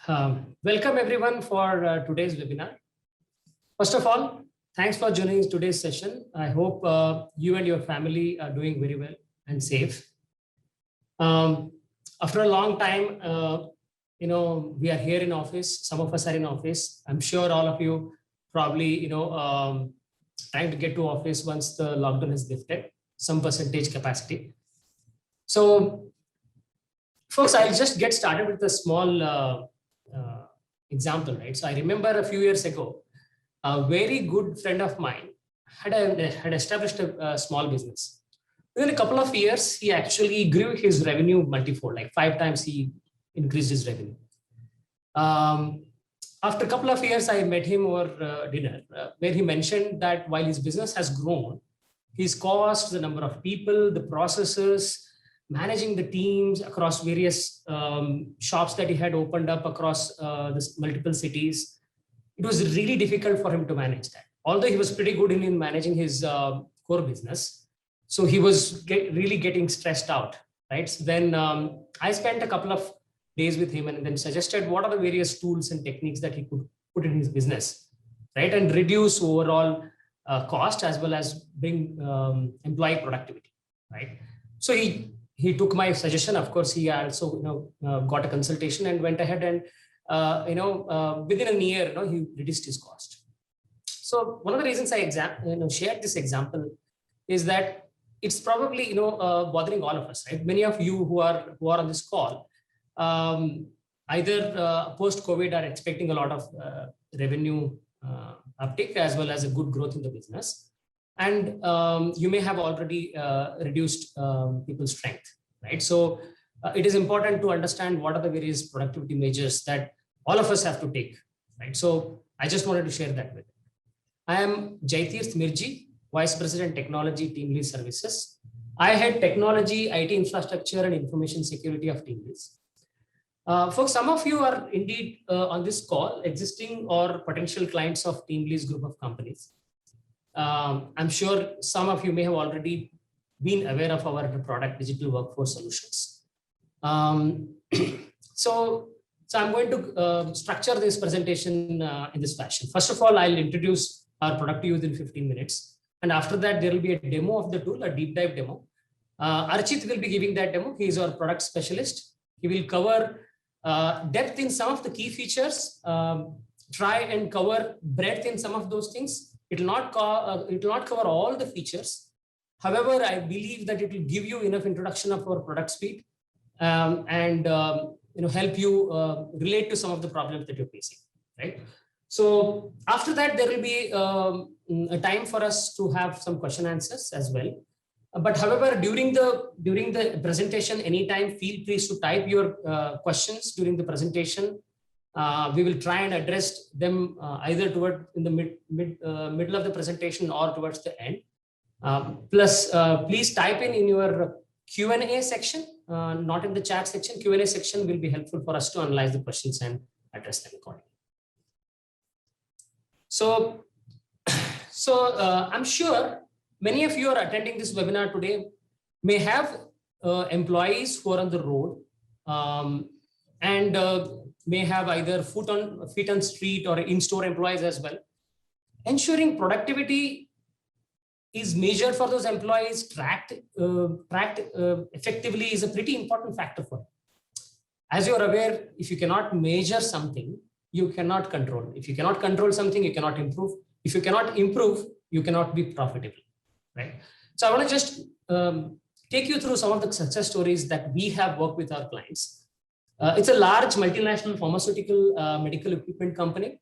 Welcome everyone for today's webinar. First of all, thanks for joining today's session. I hope you and your family are doing very well and safe. After a long time, we are here in office. Some of us are in office. I'm sure all of you probably, trying to get to office once the lockdown is lifted, some percentage capacity. So, folks, I'll just get started with a small example, right? So I remember a few years ago, a very good friend of mine had established a small business. Within a couple of years, he actually grew his revenue multifold, like 5 times he increased his revenue. After a couple of years, I met him over dinner, where he mentioned that while his business has grown, his cost, the number of people, the processes, managing the teams across various shops that he had opened up across this multiple cities, it was really difficult for him to manage that. Although he was pretty good in managing his core business, so he was really getting stressed out, right? So then I spent a couple of days with him and then suggested what are the various tools and techniques that he could put in his business, right? And reduce overall cost as well as bring employee productivity, right? So he took my suggestion. Of course, he also got a consultation and went ahead and within a year, he reduced his cost. So one of the reasons I shared this example is that it's probably bothering all of us, right? Many of you who are on this call, either post-COVID are expecting a lot of revenue uptick as well as a good growth in the business. And you may have already reduced people's strength, right? So it is important to understand what are the various productivity measures that all of us have to take, right? So I just wanted to share that with you. I am Jaitirth Mirji, Vice President Technology, TeamLease Services. I head Technology, IT Infrastructure and Information Security of TeamLease. Folks, some of you are indeed on this call, existing or potential clients of TeamLease group of companies. I'm sure some of you may have already been aware of our product, Digital Workforce Solutions. So I'm going to structure this presentation in this fashion. First of all, I'll introduce our product to you within 15 minutes. And after that, there will be a demo of the tool, a deep dive demo. Archit will be giving that demo. He is our product specialist. He will cover depth in some of the key features, try and cover breadth in some of those things. It will not cover all the features. However, I believe that it will give you enough introduction of our product suite and help you relate to some of the problems that you're facing, right? So after that, there will be a time for us to have some question answers as well. But however, during the presentation, anytime, feel free to type your questions during the presentation. We will try and address them either toward in the middle of the presentation or towards the end. Plus, please type in your Q&A section, not in the chat section. Q&A section will be helpful for us to analyze the questions and address them accordingly. So I'm sure many of you are attending this webinar today may have employees who are on the road and may have either feet on street or in-store employees as well. Ensuring productivity is measured for those employees, tracked effectively is a pretty important factor for them. As you're aware, if you cannot measure something, you cannot control. If you cannot control something, you cannot improve. If you cannot improve, you cannot be profitable, right? So I want to just take you through some of the success stories that we have worked with our clients. It's a large multinational pharmaceutical medical equipment company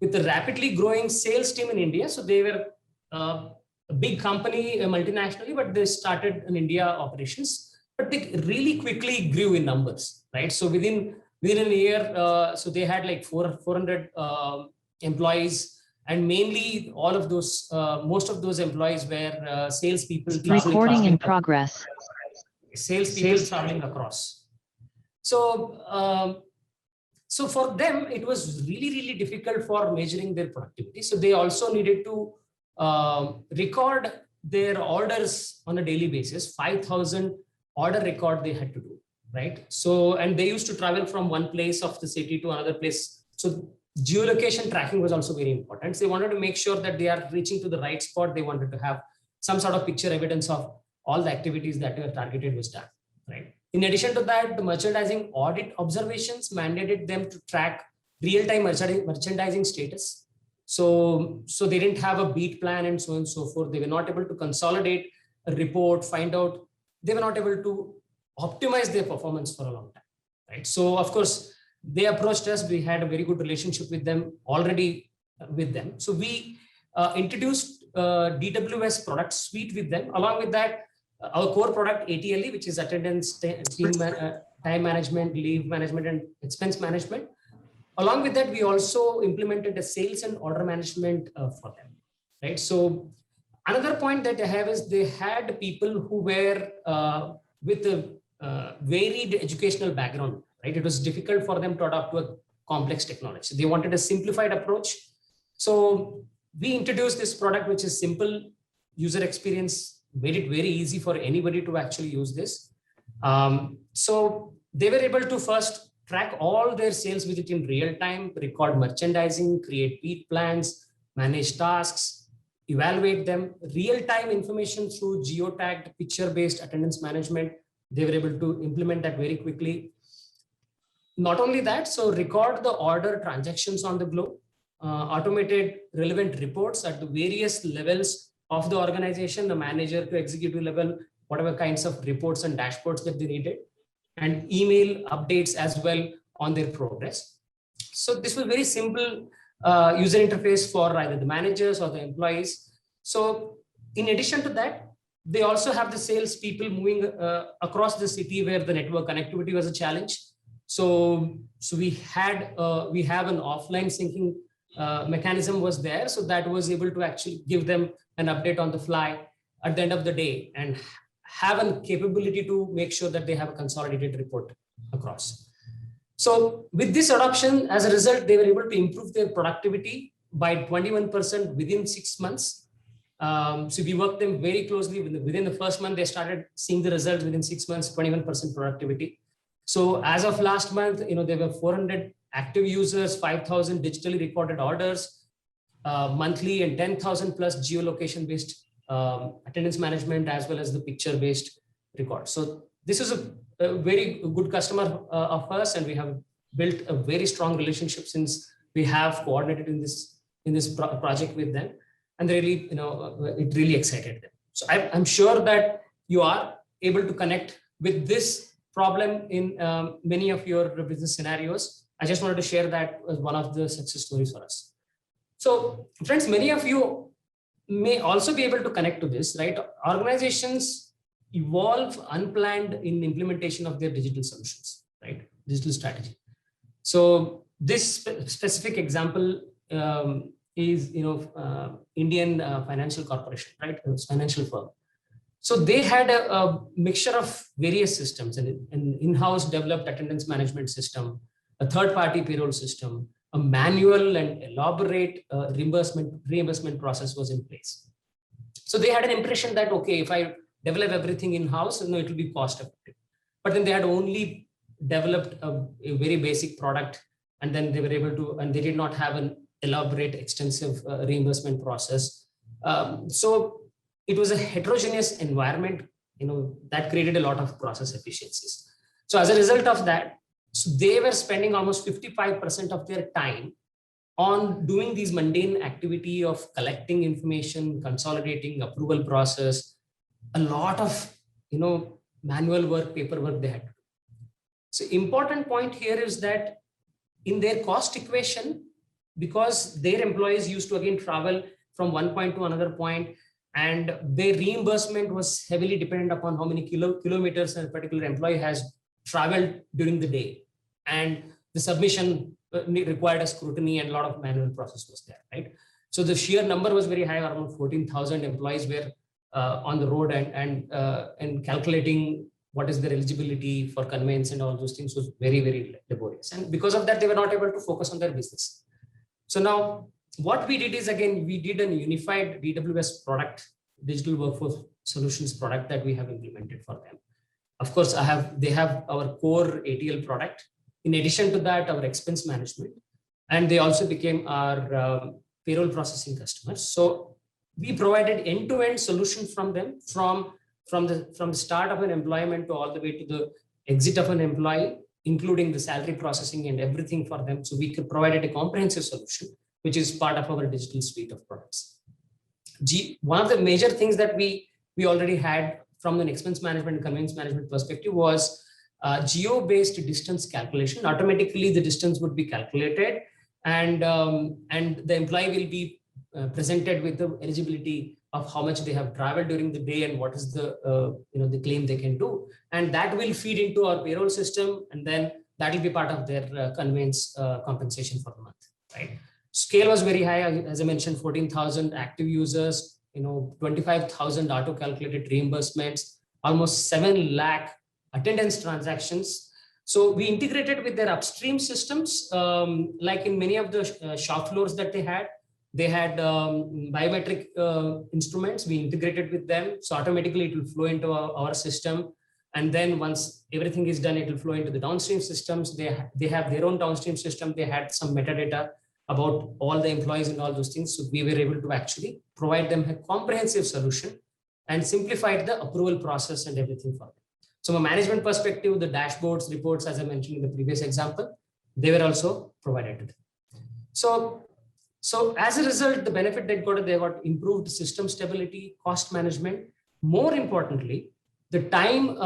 with a rapidly growing sales team in India. So they were a big company multinationally, but they started in India operations, but they really quickly grew in numbers, right? So within a year, so they had like 400 employees, and mainly all of those, most of those employees were salespeople. Recording in progress. Salespeople traveling across. So, so for them, it was really difficult for measuring their productivity. So they also needed to record their orders on a daily basis. 5,000 order record they had to do. right? So, and they used to travel from one place of the city to another place. So geolocation tracking was also very important. So they wanted to make sure that they are reaching to the right spot. They wanted to have some sort of picture evidence of all the activities that were targeted was done, right? In addition to that, the merchandising audit observations mandated them to track real-time merchandising status. So they didn't have a beat plan and so on and so forth. They were not able to consolidate a report, find out. They were not able to optimize their performance for a long time, right? So of course, they approached us. We had a very good relationship with them already with them. So we introduced DWS product suite with them. Along with that, our core product ATLE, which is attendance, time management, leave management, and expense management. Along with that, we also implemented a sales and order management for them, right? So another point that I have is they had people who were with a varied educational background, right? It was difficult for them to adopt to a complex technology. They wanted a simplified approach. So we introduced this product, which is simple user experience, made it very easy for anybody to actually use this. So they were able to first track all their sales visit in real time, record merchandising, create beat plans, manage tasks, evaluate them, real-time information through geotagged picture-based attendance management. They were able to implement that very quickly. Not only that, so record the order transactions on the globe, automated relevant reports at the various levels of the organization, the manager to executive level, whatever kinds of reports and dashboards that they needed, and email updates as well on their progress. So this was very simple user interface for either the managers or the employees. So in addition to that, they also have the sales people moving across the city where the network connectivity was a challenge. So we have an offline syncing mechanism was there. So that was able to actually give them an update on the fly at the end of the day and have a capability to make sure that they have a consolidated report across. So with this adoption, as a result, they were able to improve their productivity by 21% within 6 months. So we worked them very closely. Within the first month, they started seeing the results. Within 6 months, 21% productivity. So as of last month, there were 400 active users, 5,000 digitally recorded orders monthly, and 10,000 plus geolocation-based attendance management, as well as the picture-based record. So this is a very good customer of us, and we have built a very strong relationship since we have coordinated in this project with them, and they really, it really excited them. So I'm sure that you are able to connect with this problem in many of your business scenarios. I just wanted to share that as one of the success stories for us. So friends, many of you may also be able to connect to this, right? Organizations evolve unplanned in implementation of their digital solutions, right? Digital strategy. So this specific example is, Indian Financial Corporation, right? It's financial firm. So they had a mixture of various systems, an in-house developed attendance management system, a third-party payroll system, a manual and elaborate reimbursement process was in place. So they had an impression that, okay, if I develop everything in-house, it will be cost effective. But then they had only developed a very basic product, and then they were able to, and they did not have an elaborate, extensive reimbursement process. So it was a heterogeneous environment, that created a lot of process efficiencies. So as a result of that, so they were spending almost 55% of their time on doing these mundane activity of collecting information, consolidating approval process, a lot of, manual work, paperwork they had to do. So important point here is that in their cost equation, because their employees used to again travel from one point to another point, and their reimbursement was heavily dependent upon how many kilometers a particular employee has traveled during the day. And the submission required a scrutiny, and a lot of manual process was there, right? So the sheer number was very high, around 14,000 employees were on the road, and calculating what is their eligibility for conveyance and all those things was very, very laborious. And because of that, they were not able to focus on their business. So now what we did is, again, we did a unified DWS product, digital workforce solutions product that we have implemented for them. Of course, they have our core ATL product. In addition to that, our expense management, and they also became our payroll processing customers. So we provided end-to-end solution from them, from the start of an employment to all the way to the exit of an employee, including the salary processing and everything for them. So we could provide a comprehensive solution, which is part of our digital suite of products. One of the major things that we already had from an expense management and conveyance management perspective was geo-based distance calculation. Automatically, the distance would be calculated, and the employee will be presented with the eligibility of how much they have traveled during the day and what is the claim they can do, and that will feed into our payroll system, and then that will be part of their conveyance compensation for the month. Right? Scale was very high, as I mentioned, 14,000 active users. 25,000 auto-calculated reimbursements, almost 7 lakh attendance transactions. So we integrated with their upstream systems, like in many of the shop floors that they had biometric instruments. We integrated with them. So automatically it will flow into our system. And then once everything is done, it will flow into the downstream systems. They have their own downstream system. They had some metadata about all the employees and all those things. So we were able to actually provide them a comprehensive solution and simplified the approval process and everything for them. So from a management perspective, the dashboards, reports, as I mentioned in the previous example, they were also provided to them. So as a result, the benefit they got improved system stability, cost management. More importantly, the time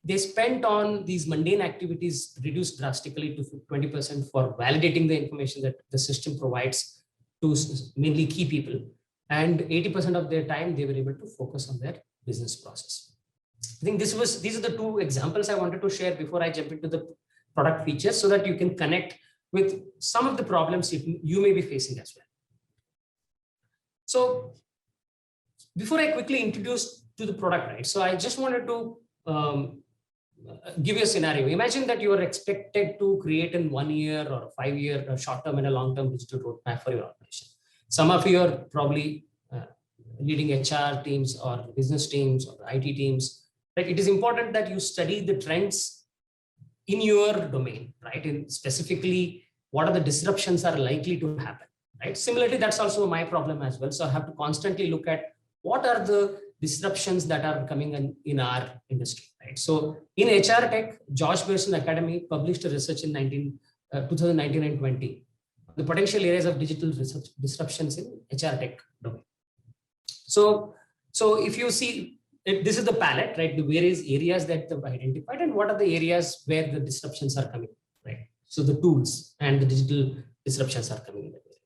they spent on these mundane activities reduced drastically to 20% for validating the information that the system provides to mainly key people. And 80% of their time, they were able to focus on their business process. I think these are the two examples I wanted to share before I jump into the product features, so that you can connect with some of the problems you may be facing as well. So before I quickly introduce to the product, right? So I just wanted to give you a scenario. Imagine that you are expected to create in 1 year or a 5-year, a short-term and a long-term digital roadmap for your organization. Some of you are probably leading HR teams or business teams or IT teams. Right? It is important that you study the trends in your domain, right? And specifically, what are the disruptions are likely to happen, right? Similarly, that's also my problem as well. So I have to constantly look at what are the disruptions that are coming in our industry, right? So in HR Tech, George Pearson Academy published a research in 2019 and 20, the potential areas of digital disruptions in HR Tech domain. So if you see, this is the palette, right? The various areas that they've identified and what are the areas where the disruptions are coming, right? So the tools and the digital disruptions are coming in that area.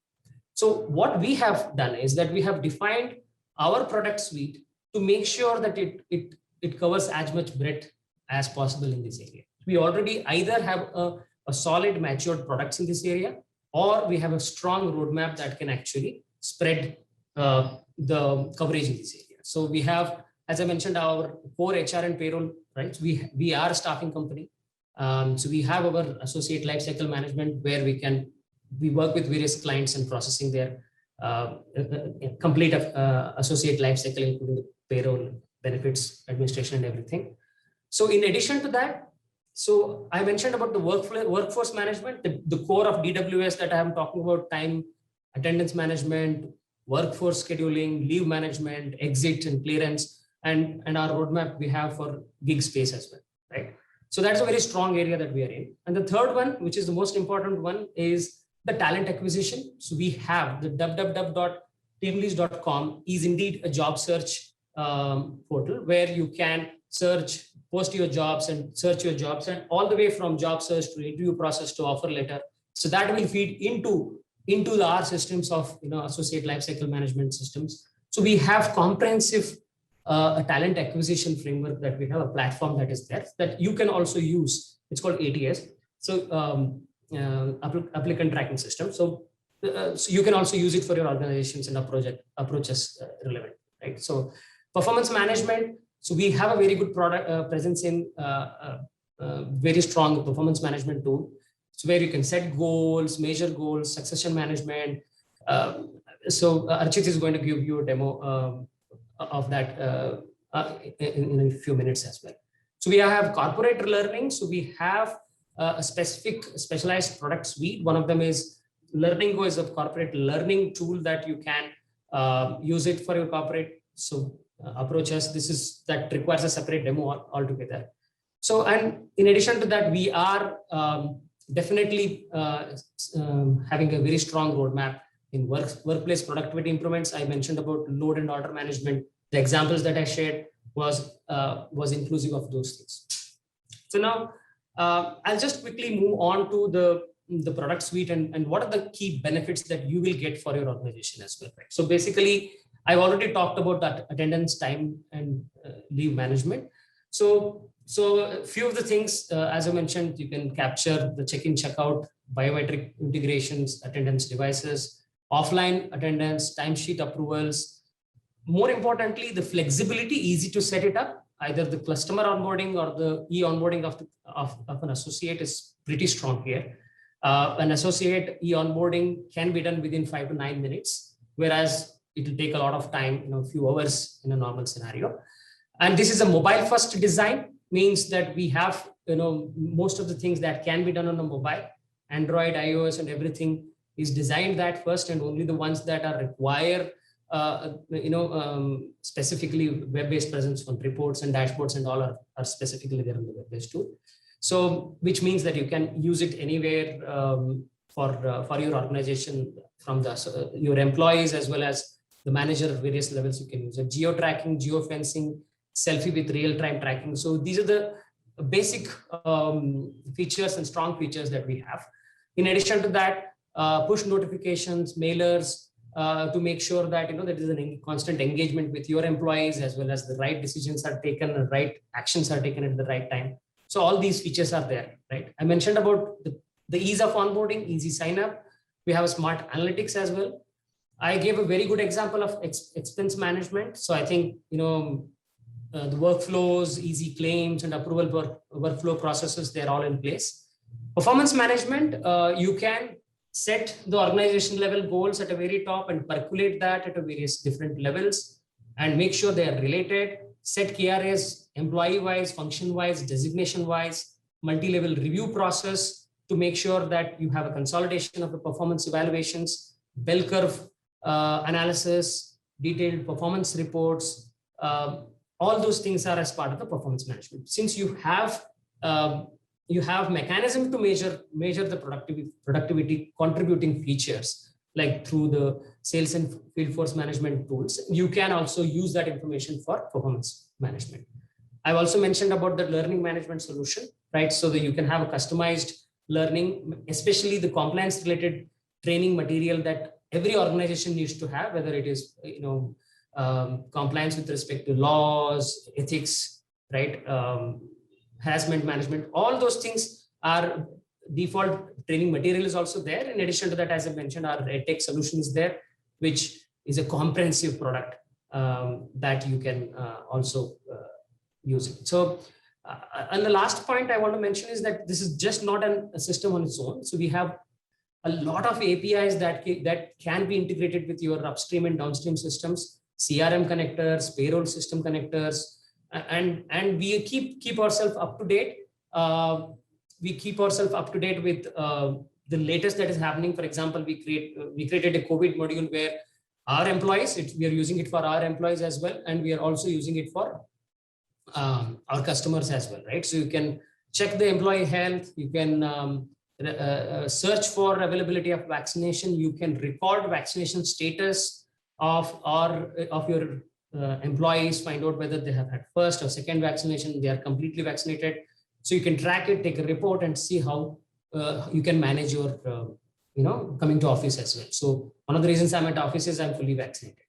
So what we have done is that we have defined our product suite to make sure that it covers as much breadth as possible in this area. We already either have a solid matured products in this area, or we have a strong roadmap that can actually spread the coverage in this area. So we have, as I mentioned, our core HR and payroll, right? We are a staffing company. So we have our associate lifecycle management, where we work with various clients and processing their complete associate lifecycle, including the payroll, benefits, administration, and everything. So in addition to that, so I mentioned about the workforce management, the core of DWS that I am talking about: time, attendance management, workforce scheduling, leave management, exit and clearance, and our roadmap we have for gig space as well, right? So that's a very strong area that we are in. And the third one, which is the most important one, is the talent acquisition. So we have the www.teamlease.com is indeed a job search portal where you can search, post your jobs and search your jobs, and all the way from job search to interview process to offer letter. So that will feed into our systems of associate lifecycle management systems. So we have comprehensive a talent acquisition framework that we have, a platform that is there that you can also use. It's called ATS. So applicant tracking system. So you can also use it for your organizations and approaches relevant, right? So performance management. So we have a very good product presence in very strong performance management tool. So where you can set goals, measure goals, succession management. So Archit is going to give you a demo of that in a few minutes as well. So we have corporate learning. So we have a specialized product suite. One of them is Learning Go, is a corporate learning tool that you can use it for your corporate. So approach us. That requires a separate demo altogether. So, and in addition to that, we are definitely having a very strong roadmap in workplace productivity improvements. I mentioned about load and order management. The examples that I shared was inclusive of those things. So now I'll just quickly move on to the product suite and what are the key benefits that you will get for your organization as well. Right? So basically, I've already talked about that attendance, time, and leave management. So a few of the things, as I mentioned, you can capture the check-in, check-out, biometric integrations, attendance devices, offline attendance, timesheet approvals. More importantly, the flexibility, easy to set it up. Either the customer onboarding or the e-onboarding of an associate is pretty strong here. An associate e-onboarding can be done within 5 to 9 minutes, whereas it will take a lot of time, a few hours in a normal scenario. And this is a mobile first design, means that we have, most of the things that can be done on a mobile, Android, iOS, and everything is designed that first, and only the ones that are require, specifically web-based presence on reports and dashboards and all are specifically there on the web-based tool. So, which means that you can use it anywhere for your organization, from your employees as well as the manager at various levels. You can use it. Geo tracking, geo fencing, selfie with real-time tracking. So these are the basic features and strong features that we have. In addition to that, push notifications, mailers, to make sure that there is a constant engagement with your employees, as well as the right decisions are taken and right actions are taken at the right time. So all these features are there, right? I mentioned about the ease of onboarding, easy sign up. We have a smart analytics as well. I gave a very good example of expense management. So I think the workflows, easy claims, and approval workflow processes, they're all in place. Performance management, you can set the organization level goals at a very top and percolate that at a various different levels and make sure they are related. Set KRAs employee-wise, function-wise, designation-wise, multi-level review process to make sure that you have a consolidation of the performance evaluations, bell curve analysis, detailed performance reports. All those things are as part of the performance management. Since you have mechanism to measure the productivity contributing features, like through the sales and field force management tools, you can also use that information for performance management. I've also mentioned about the learning management solution, right? So that you can have a customized learning, especially the compliance related training material that every organization needs to have, whether it is, compliance with respect to laws, ethics, right? Harassment management, all those things are default training material is also there. In addition to that, as I mentioned, our EdTech solution is there, which is a comprehensive product that you can also use it. So, and the last point I want to mention is that this is just not a system on its own. So we have a lot of APIs that can be integrated with your upstream and downstream systems, CRM connectors, payroll system connectors, and we keep ourselves up to date. We keep ourselves up to date with the latest that is happening. For example, we created a COVID module where our employees, we are using it for our employees as well, and we are also using it for our customers as well, right? So you can check the employee health, you can search for availability of vaccination, you can record vaccination status of your employees, find out whether they have had first or second vaccination, they are completely vaccinated. So you can track it, take a report, and see how you can manage your, coming to office as well. So one of the reasons I'm at office is I'm fully vaccinated.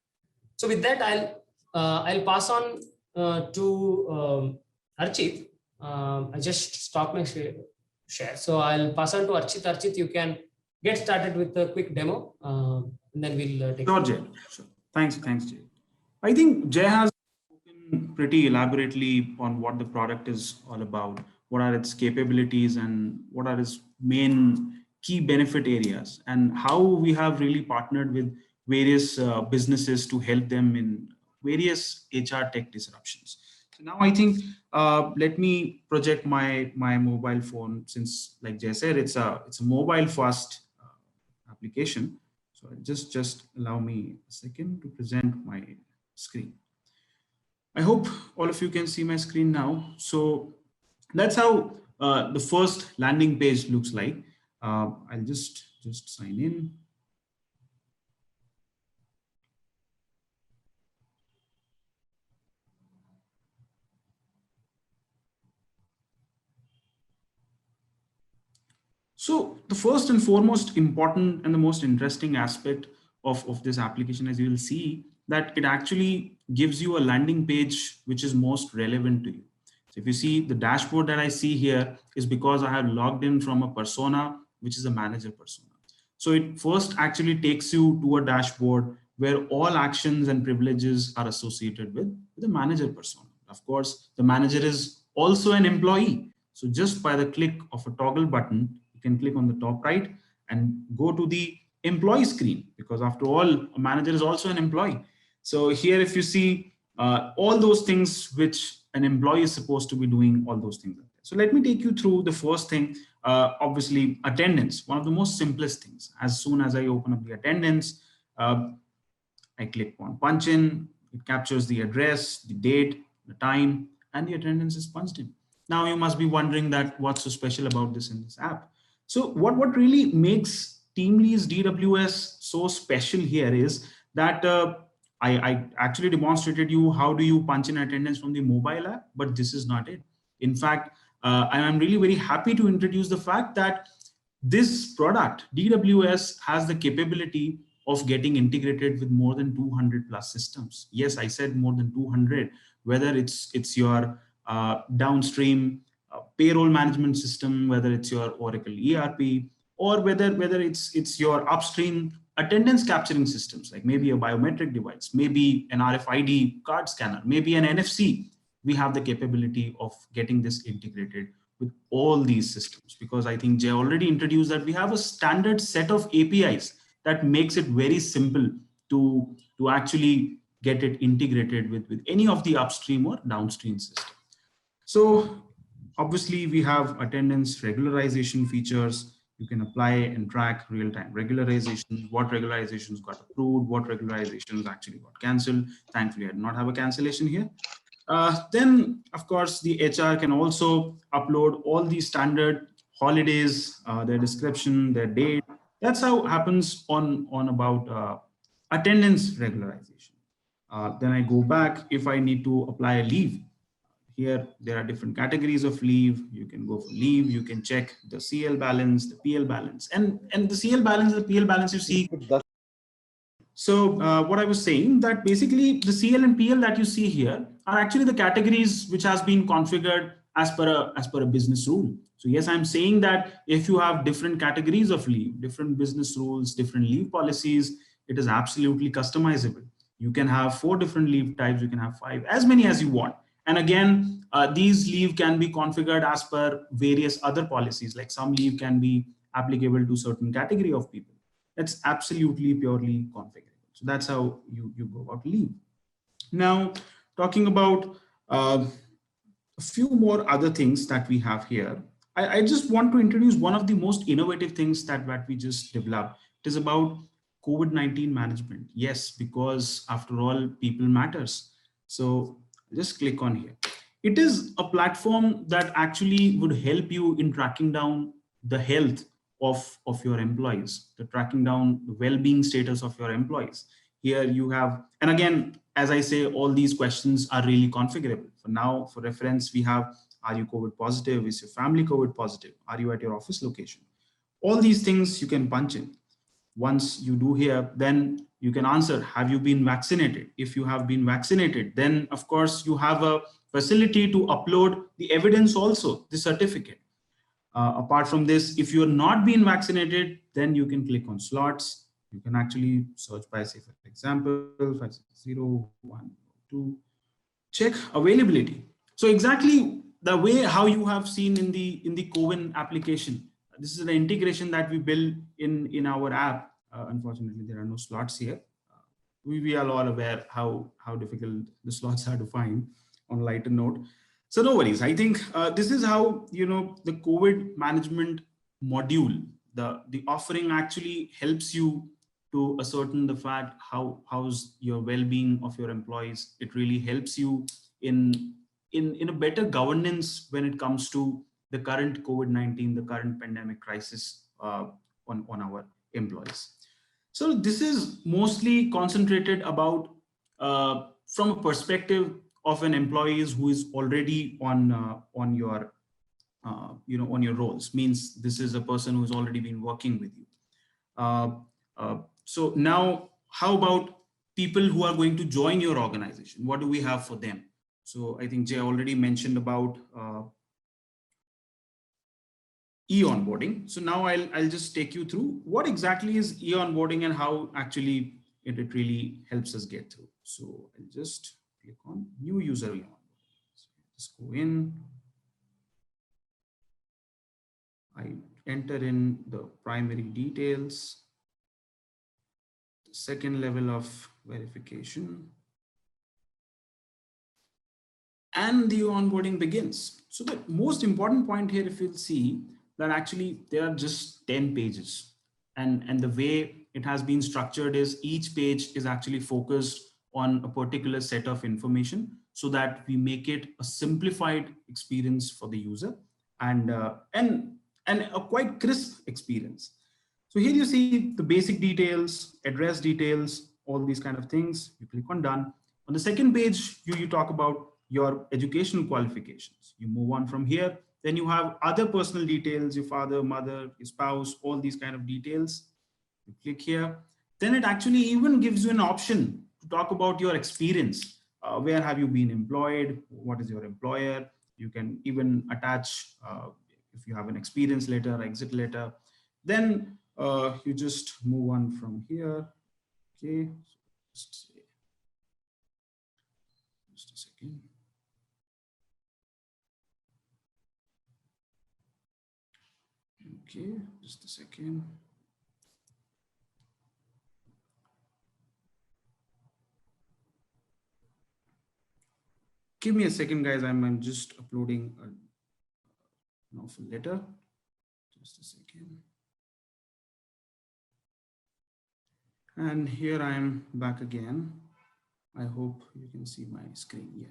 So with that, I'll pass on to Archit. I just stopped my share. So I'll pass on to Archit. Archit, you can get started with a quick demo, and then we'll take. Sure, Jay. Sure. Thanks, Jay. I think Jay has spoken pretty elaborately on what the product is all about, what are its capabilities, and what are its main key benefit areas, and how we have really partnered with various businesses to help them in various HR tech disruptions. So now I think let me project my mobile phone, since like Jay said, it's a mobile first application. So just allow me a second to present my screen. I hope all of you can see my screen now. So that's how the first landing page looks like. I'll just sign in. So the first and foremost important and the most interesting aspect of this application, as you will see, that it actually gives you a landing page which is most relevant to you. So if you see the dashboard that I see here is because I have logged in from a persona, which is a manager persona. So it first actually takes you to a dashboard where all actions and privileges are associated with the manager persona. Of course, the manager is also an employee. So just by the click of a toggle button, you can click on the top right and go to the employee screen, because after all, a manager is also an employee. So here, if you see all those things which an employee is supposed to be doing, all those things. So let me take you through the first thing. Obviously, attendance, one of the most simplest things. As soon as I open up the attendance, I click on punch in, it captures the address, the date, the time, and the attendance is punched in. Now you must be wondering that what's so special about this in this app. So what really makes TeamLease DWS so special here is that I actually demonstrated you how do you punch in attendance from the mobile app, but this is not it. In fact, and I'm really very happy to introduce the fact that this product, DWS, has the capability of getting integrated with more than 200 plus systems. Yes, I said more than 200, whether it's your downstream payroll management system, whether it's your Oracle ERP, or whether it's your upstream attendance capturing systems, like maybe a biometric device, maybe an RFID card scanner, maybe an NFC. We have the capability of getting this integrated with all these systems, because I think Jay already introduced that we have a standard set of APIs that makes it very simple to actually get it integrated with any of the upstream or downstream systems. So obviously we have attendance regularization features. You can apply and track real-time regularization, what regularizations got approved, what regularizations actually got canceled. Thankfully, I do not have a cancellation here. Then, of course, the HR can also upload all the standard holidays, their description, their date. That's how it happens on about attendance regularization. Then I go back if I need to apply a leave. Here, there are different categories of leave. You can go for leave. You can check the CL balance, the PL balance, and the CL balance, and the PL balance you see. So what I was saying, that basically the CL and PL that you see here are actually the categories which has been configured as per a business rule. So yes, I'm saying that if you have different categories of leave, different business rules, different leave policies, it is absolutely customizable. You can have 4 different leave types. You can have 5, as many as you want. And again, these leave can be configured as per various other policies, like some leave can be applicable to certain category of people. That's absolutely purely configurable. So that's how you go about leave. Now, talking about a few more other things that we have here, I just want to introduce one of the most innovative things that we just developed. It is about COVID-19 management. Yes, because after all, people matters. So just click on here. It is a platform that actually would help you in tracking down the health of your employees, the tracking down the well-being status of your employees. Here you have, and again, as I say, all these questions are really configurable. For now, for reference, we have, are you COVID positive? Is your family COVID positive? Are you at your office location? All these things you can punch in. Once you do here, then you can answer, have you been vaccinated? If you have been vaccinated, then of course you have a facility to upload the evidence also, the certificate. Apart from this, if you're not being vaccinated, then you can click on slots. You can actually search by, say, for example, 560.1.2, check availability. So exactly the way how you have seen in the CoWIN application. This is the integration that we build in our app. Unfortunately, there are no slots here. We are all aware how difficult the slots are to find. on a lighter note. So no worries. I think this is how, the COVID management module, the offering actually helps you to ascertain the fact how's your well-being of your employees. It really helps you in a better governance when it comes to the current COVID-19, the current pandemic crisis on our employees. So this is mostly concentrated about from a perspective of an employee who is already on your on your roles. Means this is a person who's already been working with you. So now, how about people who are going to join your organization? What do we have for them? So I think Jay already mentioned about e-onboarding. So now I'll just take you through what exactly is e-onboarding and how actually it really helps us get through. So I'll just click on new user e-onboarding. So just go in. I enter in the primary details, the second level of verification, and the onboarding begins. So the most important point here, if you'll see that actually there are just 10 pages, and the way it has been structured is each page is actually focused on a particular set of information so that we make it a simplified experience for the user and a quite crisp experience. So here you see the basic details, address details, all these kind of things. You click on done. On the second page, you talk about your educational qualifications. You move on from here. Then you have other personal details, your father, mother, your spouse, all these kind of details. You click here. Then it actually even gives you an option to talk about your experience. Where have you been employed? What is your employer? You can even attach if you have an experience letter, exit letter. Then you just move on from here. Okay, just a second. Okay, just a second. Give me a second, guys. I'm just uploading an offer letter. Just a second. And here I am back again. I hope you can see my screen. Yeah.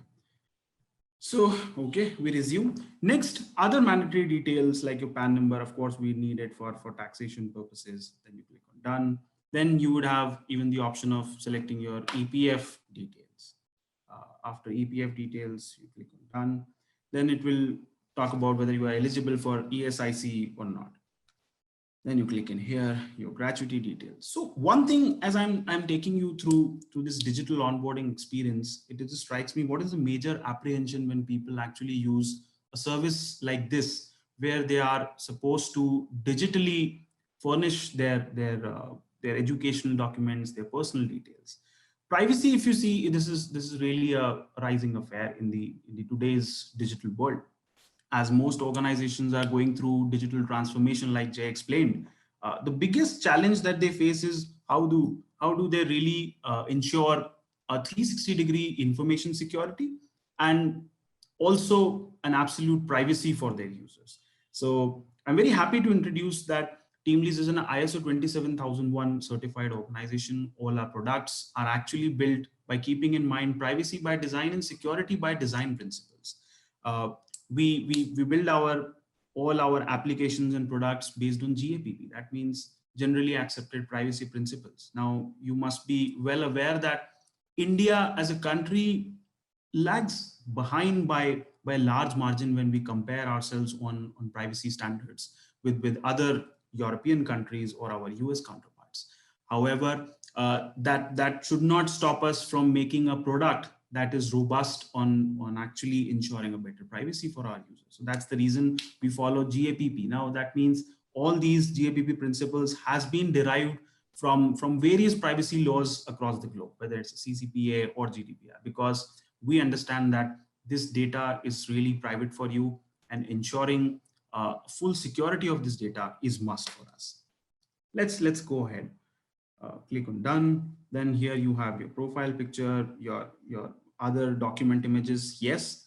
So, okay, we resume. Next, other mandatory details like your PAN number, of course, we need it for taxation purposes. Then you click on done. Then you would have even the option of selecting your EPF details. After EPF details, you click on done. Then it will talk about whether you are eligible for ESIC or not. Then you click in here, your gratuity details. So one thing, as I'm taking you through this digital onboarding experience, it just strikes me, what is the major apprehension when people actually use a service like this, where they are supposed to digitally furnish their educational documents, their personal details. Privacy, if you see, this is really a rising affair in the today's digital world. As most organizations are going through digital transformation, like Jay explained, the biggest challenge that they face is how do they really ensure a 360-degree information security and also an absolute privacy for their users. So I'm very happy to introduce that TeamLease is an ISO 27001 certified organization. All our products are actually built by keeping in mind privacy by design and security by design principles. We build all our applications and products based on GAPP. That means generally accepted privacy principles. Now, you must be well aware that India as a country lags behind by a large margin when we compare ourselves on privacy standards with other European countries or our US counterparts. However, that should not stop us from making a product that is robust on actually ensuring a better privacy for our users. So that's the reason we follow GAPP. Now that means all these GAPP principles has been derived from various privacy laws across the globe, whether it's CCPA or GDPR, because we understand that this data is really private for you, and ensuring full security of this data is must for us. Let's go ahead. Click on done. Then here you have your profile picture, your other document images, yes,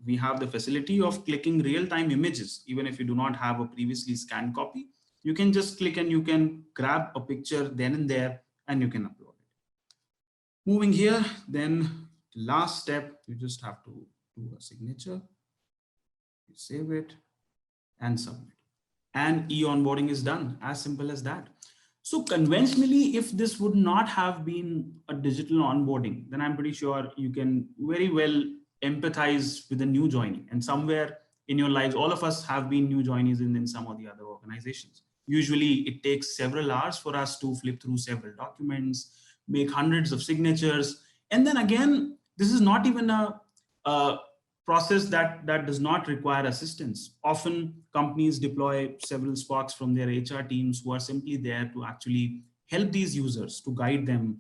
we have the facility of clicking real-time images. Even if you do not have a previously scanned copy, you can just click and you can grab a picture then and there and you can upload it. Moving here, then last step, you just have to do a signature, you save it and submit. And e-onboarding is done, as simple as that. So conventionally, if this would not have been a digital onboarding, then I'm pretty sure you can very well empathize with the new joinee. And somewhere in your lives, all of us have been new joinees in some of the other organizations. Usually it takes several hours for us to flip through several documents, make hundreds of signatures. And then again, this is not even a process that does not require assistance. Often companies deploy several sparks from their HR teams who are simply there to actually help these users, to guide them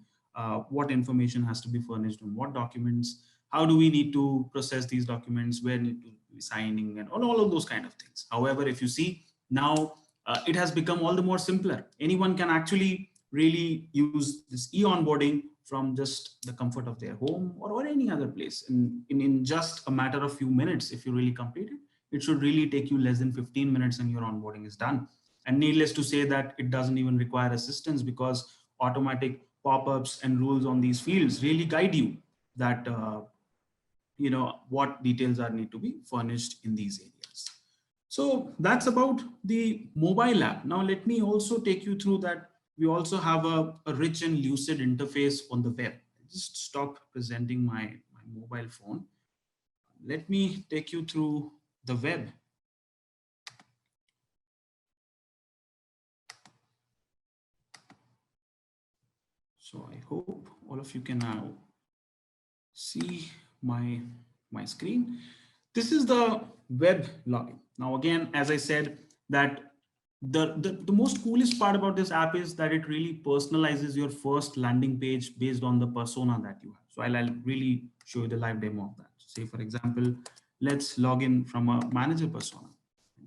what information has to be furnished on what documents, how do we need to process these documents, where need to be signing, and all of those kind of things. However, if you see now, it has become all the more simpler. Anyone can actually really use this e-onboarding from just the comfort of their home or any other place in just a matter of few minutes. If you really complete it, it should really take you less than 15 minutes and your onboarding is done. And needless to say that it doesn't even require assistance, because automatic pop-ups and rules on these fields really guide you that you know what details are need to be furnished in these areas. So that's about the mobile app. Now let me also take you through that. We also have a rich and lucid interface on the web. Just stop presenting my mobile phone. Let me take you through the web. So I hope all of you can now see my screen. This is the web login. Now again, as I said, that the most coolest part about this app is that it really personalizes your first landing page based on the persona that you have. So I'll really show you the live demo of that. Say for example, let's log in from a manager persona.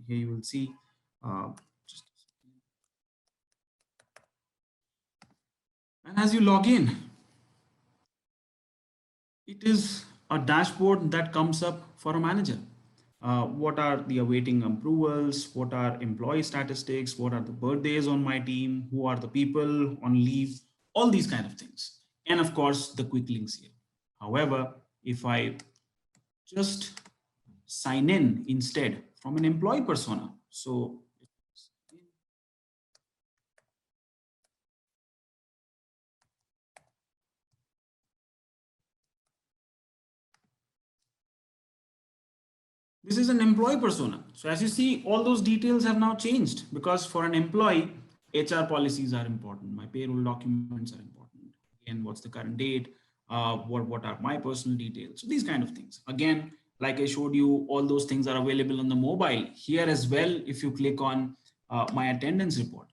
Here you will see and as you log in, it is a dashboard that comes up for a manager. What are the awaiting approvals? What are employee statistics? What are the birthdays on my team? Who are the people on leave? All these kind of things. And of course, the quick links here. However, if I just sign in instead from an employee persona, so this is an employee persona. So as you see, all those details have now changed, because for an employee, HR policies are important. My payroll documents are important. Again, what's the current date? What are my personal details? So these kind of things. Again, like I showed you, all those things are available on the mobile. Here as well, if you click on my attendance report,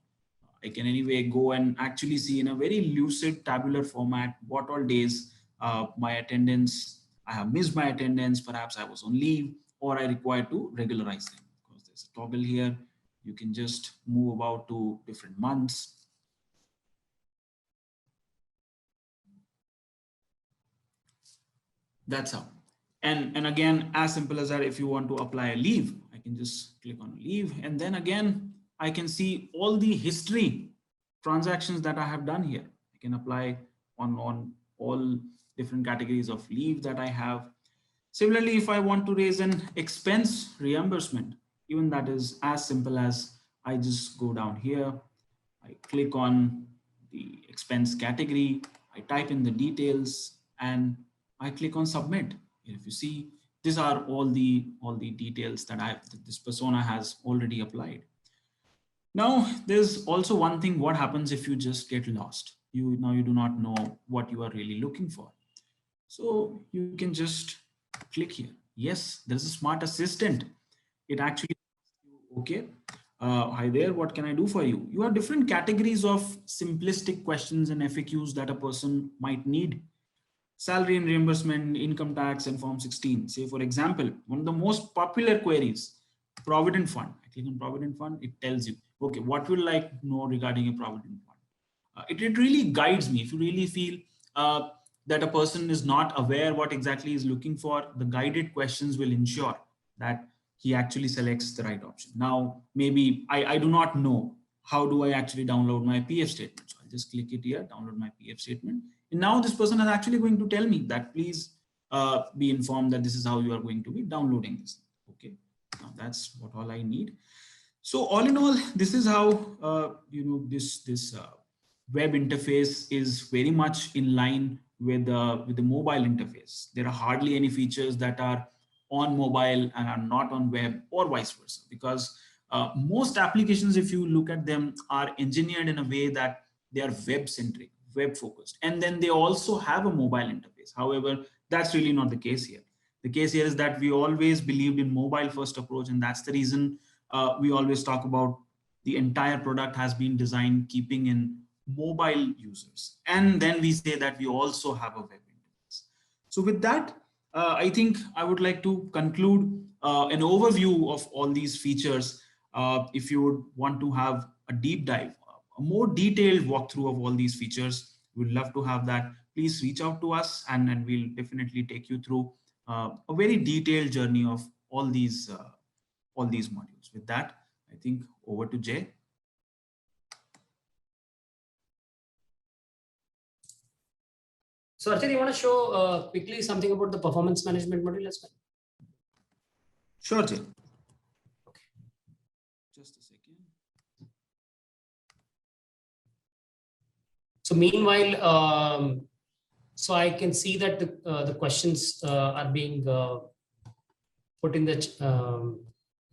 I can anyway go and actually see in a very lucid tabular format what all days my attendance, I have missed my attendance, perhaps I was on leave, or I require to regularize them. Because there's a toggle here, you can just move about to different months. That's how. And again, as simple as that, if you want to apply a leave, I can just click on leave. And then again, I can see all the history transactions that I have done here. I can apply on all different categories of leave that I have. Similarly, if I want to raise an expense reimbursement, even that is as simple as I just go down here, I click on the expense category, I type in the details, and I click on submit. If you see, these are all the details that this persona has already applied. Now, there's also one thing: what happens if you just get lost? You do not know what you are really looking for. So you can just click here. Yes, there's a smart assistant. It actually, okay, hi there, what can I do for you? You have different categories of simplistic questions and FAQs that a person might need. Salary and reimbursement, income tax, and Form 16. Say, for example, one of the most popular queries, Provident Fund. I click on Provident Fund, it tells you, okay, what would you like to know regarding a Provident Fund? It really guides me. If you really feel that a person is not aware what exactly he's looking for, the guided questions will ensure that he actually selects the right option. Now, maybe I do not know how do I actually download my PF statement. So I'll just click it here, download my PF statement. And now this person is actually going to tell me that please be informed that this is how you are going to be downloading this. Okay, now that's what all I need. So all in all, this is how this web interface is very much in line with the mobile interface. There are hardly any features that are on mobile and are not on web, or vice versa, because most applications, if you look at them, are engineered in a way that they are web centric, web focused, and then they also have a mobile interface. However, that's really not the case here. The case here is that we always believed in mobile first approach, and that's the reason we always talk about the entire product has been designed keeping in mobile users. And then we say that we also have a web interface. So with that, I think I would like to conclude an overview of all these features. If you would want to have a deep dive, a more detailed walkthrough of all these features, we'd love to have that. Please reach out to us, and we'll definitely take you through a very detailed journey of all these modules. With that, I think over to Jay. So Archit, you want to show quickly something about the performance management module as well? Sure, Jay. Okay. Just a second. So meanwhile, so I can see that the questions are being put in the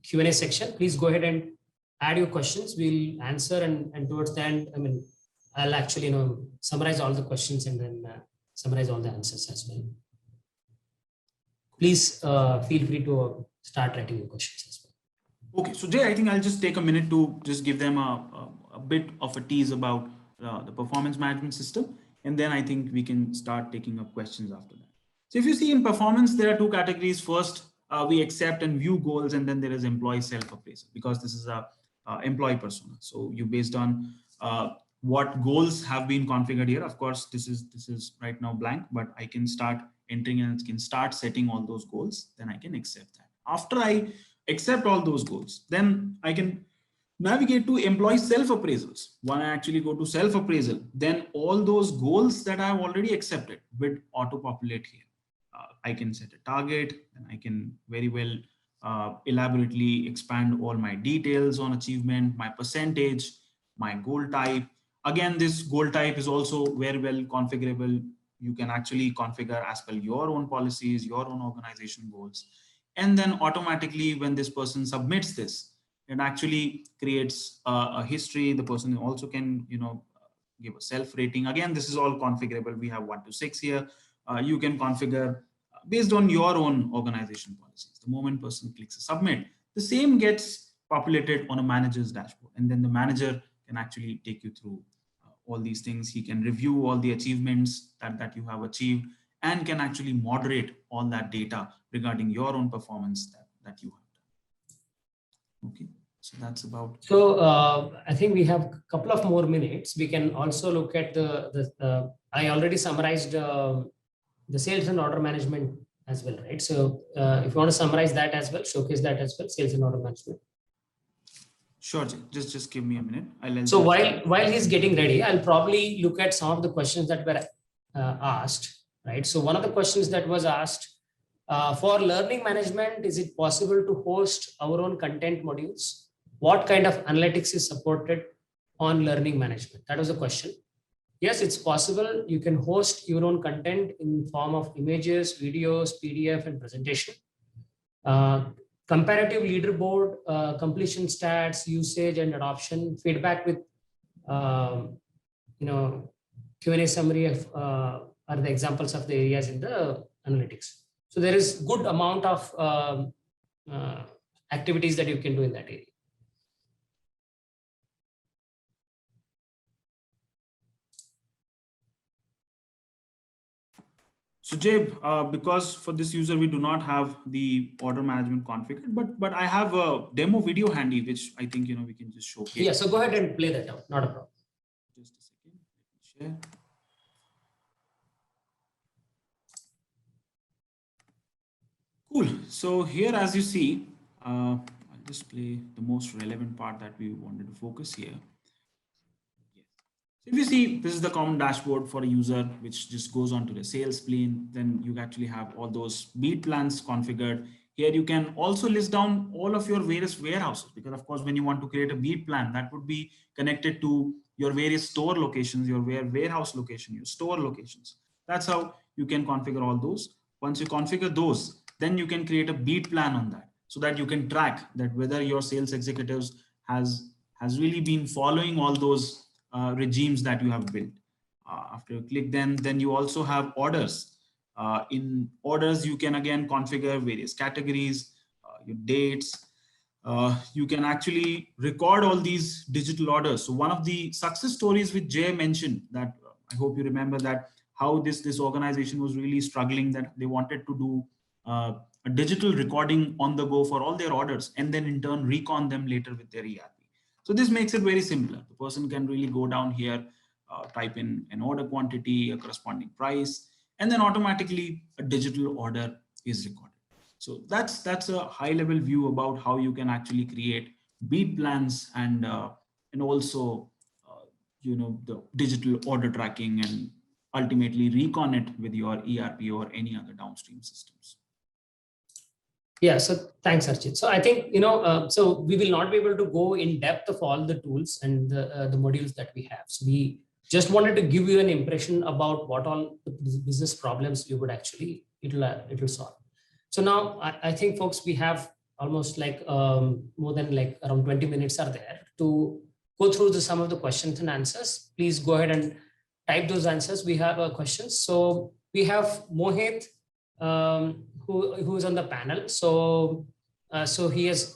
Q&A section. Please go ahead and add your questions. We'll answer, and towards the end, I mean, I'll actually summarize all the questions and then summarize all the answers as well. Please feel free to start writing your questions as well. Okay, so Jay, I think I'll just take a minute to just give them a bit of a tease about the performance management system, and then I think we can start taking up questions after that. So if you see in performance, there are two categories. First, we accept and view goals, and then there is employee self-appraisal, because this is a employee persona. So you based on what goals have been configured here. Of course, this is right now blank, but I can start entering and can start setting all those goals. Then I can accept that. After I accept all those goals, then I can navigate to employee self-appraisals. When I actually go to self-appraisal, then all those goals that I have already accepted will auto-populate here. I can set a target, and I can very well elaborately expand all my details on achievement, my percentage, my goal type. Again, this goal type is also very well configurable. You can actually configure as per your own policies, your own organization goals. And then automatically when this person submits this, it actually creates a history. The person also can, give a self rating. Again, this is all configurable. We have 1 to 6 here. You can configure based on your own organization policies. The moment person clicks submit, the same gets populated on a manager's dashboard. And then the manager can actually take you through all these things. He can review all the achievements that you have achieved, and can actually moderate all that data regarding your own performance that you have done. Okay, so that's about. So I think we have a couple of more minutes. We can also look at I already summarized the sales and order management as well, right? So if you want to summarize that as well, showcase that as well, sales and order management. Sure, just give me a minute. So while he's getting ready, I'll probably look at some of the questions that were asked, right? So one of the questions that was asked, for learning management, is it possible to host our own content modules? What kind of analytics is supported on learning management? That was the question. Yes, it's possible. You can host your own content in form of images, videos, PDF, and presentation. Comparative leaderboard, completion stats, usage and adoption, feedback with, Q&A summary of, are the examples of the areas in the analytics. So there is good amount of activities that you can do in that area. So Jay, because for this user, we do not have the order management configured, but I have a demo video handy, which I think, we can just showcase. Yeah, so go ahead and play that out, not a problem. Just a second, let me share. Cool. So here, as you see, I'll just play the most relevant part that we wanted to focus here. So if you see, this is the common dashboard for a user, which just goes on to the sales plane. Then you actually have all those beat plans configured. Here you can also list down all of your various warehouses, because of course, when you want to create a beat plan, that would be connected to your various store locations, your warehouse location, your store locations. That's how you can configure all those. Once you configure those, then you can create a beat plan on that, so that you can track that whether your sales executives has really been following all those regimes that you have built. After you click then you also have orders. In orders, you can again configure various categories, your dates. You can actually record all these digital orders. So one of the success stories which Jay mentioned, that I hope you remember, that how this organization was really struggling, that they wanted to do a digital recording on the go for all their orders, and then in turn recon them later with their ERP. So this makes it very simpler. The person can really go down here, type in an order quantity, a corresponding price, and then automatically a digital order is recorded. So that's a high level view about how you can actually create beat plans and also the digital order tracking, and ultimately recon it with your ERP or any other downstream systems. Yeah, so thanks, Archit. So I think, so we will not be able to go in depth of all the tools and the modules that we have. So we just wanted to give you an impression about what all the business problems you would actually, it'll solve. So now I think, folks, we have almost like more than like around 20 minutes are there to go through some of the questions and answers. Please go ahead and type those answers. We have questions. So we have Mohit, who is on the panel. So he has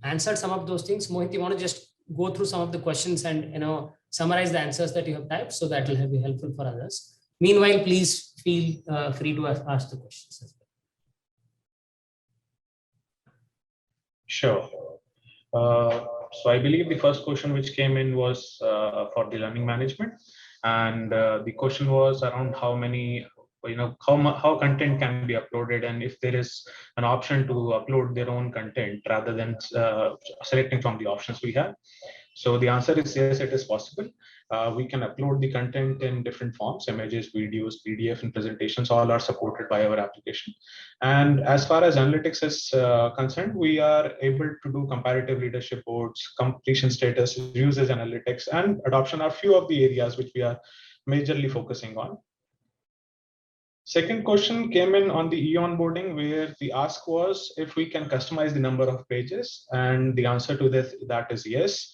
answered some of those things. Mohit, you want to just go through some of the questions and summarize the answers that you have typed, so that will be helpful for others. Meanwhile, please feel free to ask the questions as well. Sure. So I believe the first question which came in was for the learning management, and the question was around how many, how content can be uploaded, and if there is an option to upload their own content rather than selecting from the options we have. So the answer is yes, it is possible. We can upload the content in different forms: images, videos, PDF, and presentations. All are supported by our application. And as far as analytics is concerned, we are able to do comparative leadership boards, completion status, usage analytics, and adoption are few of the areas which we are majorly focusing on. Second question came in on the e-onboarding, where the ask was if we can customize the number of pages, and the answer to that is yes.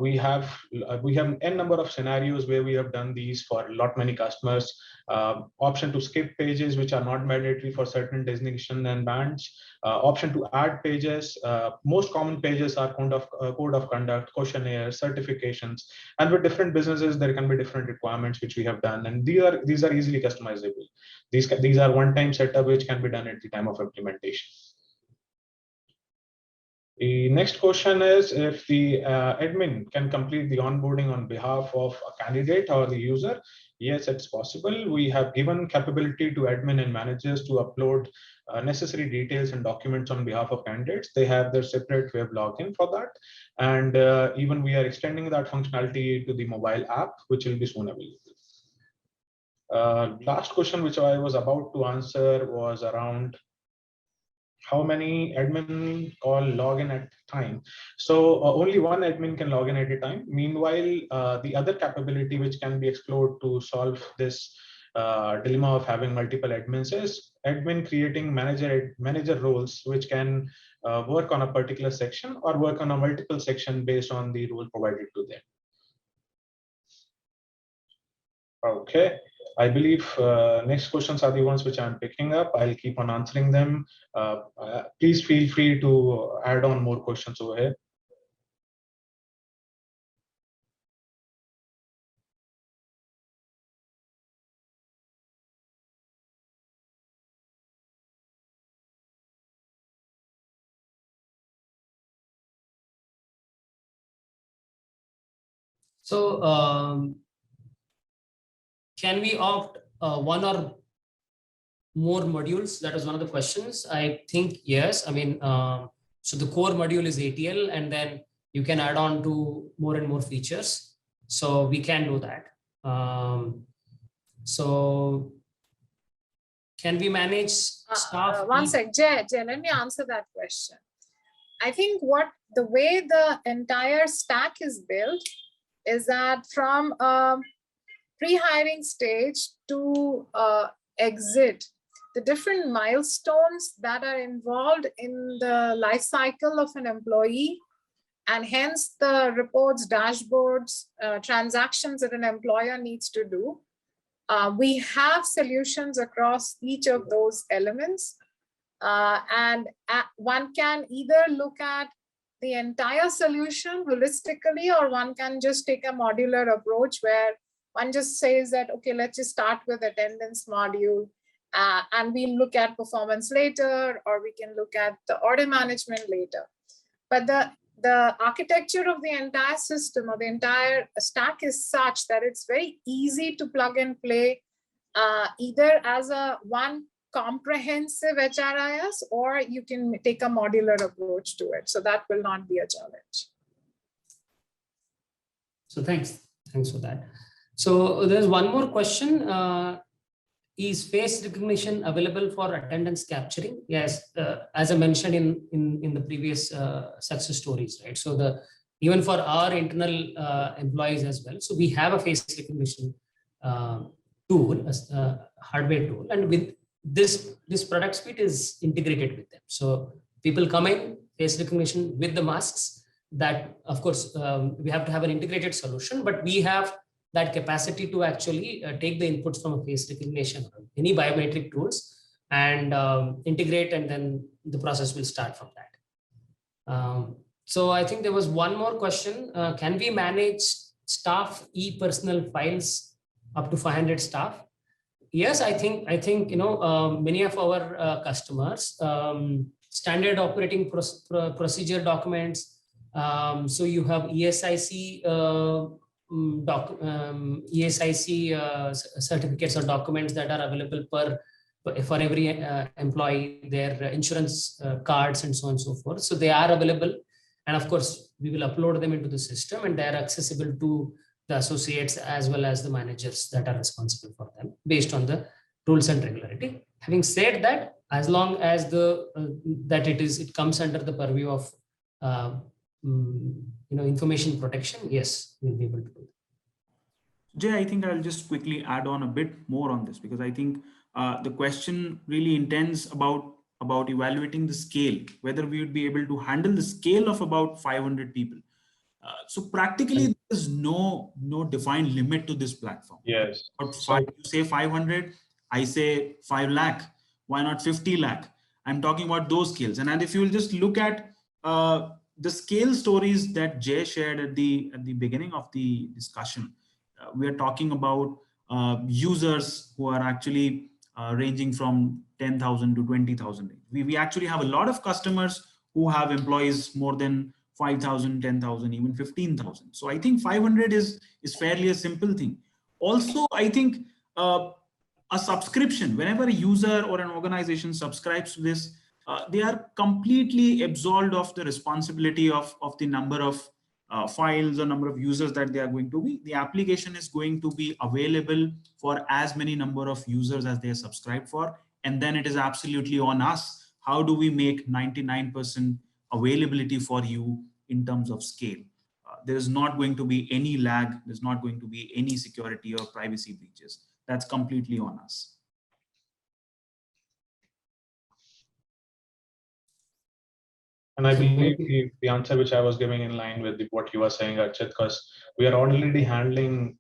We have n number of scenarios where we have done these for many customers. Option to skip pages which are not mandatory for certain designation and bands. Option to add pages. Most common pages are code of conduct, questionnaires, certifications, and with different businesses there can be different requirements which we have done, and these are easily customizable. These are one-time setup which can be done at the time of implementation. The next question is if the admin can complete the onboarding on behalf of a candidate or the user. Yes, it's possible. We have given capability to admin and managers to upload necessary details and documents on behalf of candidates. They have their separate web login for that. And even we are extending that functionality to the mobile app, which will be soon available. Last question, which I was about to answer, was around how many admin call login at a time. So only one admin can log in at a time. Meanwhile, the other capability which can be explored to solve this dilemma of having multiple admins is admin creating manager roles, which can work on a particular section or work on a multiple section based on the role provided to them. Okay. I believe next questions are the ones which I'm picking up. I'll keep on answering them. Please feel free to add on more questions over here. So can we opt one or more modules? That is one of the questions. I think yes. I mean, so the core module is ATL, and then you can add on to more and more features. So we can do that. So can we manage staff? One sec, Jay, let me answer that question. I think the way the entire stack is built is that from pre-hiring stage to exit, the different milestones that are involved in the life cycle of an employee, and hence the reports, dashboards, transactions that an employer needs to do. We have solutions across each of those elements. And one can either look at the entire solution holistically, or one can just take a modular approach where one just says that, okay, let's just start with attendance module, and we'll look at performance later, or we can look at the order management later. But the architecture of the entire system or the entire stack is such that it's very easy to plug and play, either as one comprehensive HRIS, or you can take a modular approach to it. So that will not be a challenge. So thanks for that. So there's one more question. Is face recognition available for attendance capturing? Yes, as I mentioned in the previous success stories, right? So even for our internal employees as well. So we have a face recognition tool, hardware tool, and with this product suite is integrated with them. So people come in, face recognition with the masks. That of course we have to have an integrated solution, but we have that capacity to actually take the inputs from a face recognition or any biometric tools and integrate, and then the process will start from that. So I think there was one more question. Can we manage staff e-personal files up to 500 staff? Yes, I think many of our customers standard operating procedure documents. So you have ESIC certificates or documents that are available for every employee, their insurance cards and so on and so forth. So they are available, and of course we will upload them into the system, and they are accessible to the associates as well as the managers that are responsible for them based on the rules and regularity. Having said that, as long as it comes under the purview of information protection, yes, we'll be able to do that. Jay, I think I'll just quickly add on a bit more on this, because I think the question really intends about evaluating the scale, whether we would be able to handle the scale of about 500 people. So practically, there's no defined limit to this platform. Yes. You say 500, I say 5 lakh. Why not 50 lakh? I'm talking about those scales. And if you will just look at the scale stories that Jay shared at the beginning of the discussion, we are talking about users who are actually ranging from 10,000 to 20,000. We actually have a lot of customers who have employees more than 5,000, 10,000, even 15,000. So I think 500 is fairly a simple thing. Also, I think a subscription, whenever a user or an organization subscribes to this, they are completely absolved of the responsibility of the number of files or number of users that they are going to be. The application is going to be available for as many number of users as they are subscribed for. And then it is absolutely on us. How do we make 99% availability for you in terms of scale? There is not going to be any lag. There's not going to be any security or privacy breaches. That's completely on us. And I believe the answer which I was giving in line with what you were saying, Archit, because we are already handling,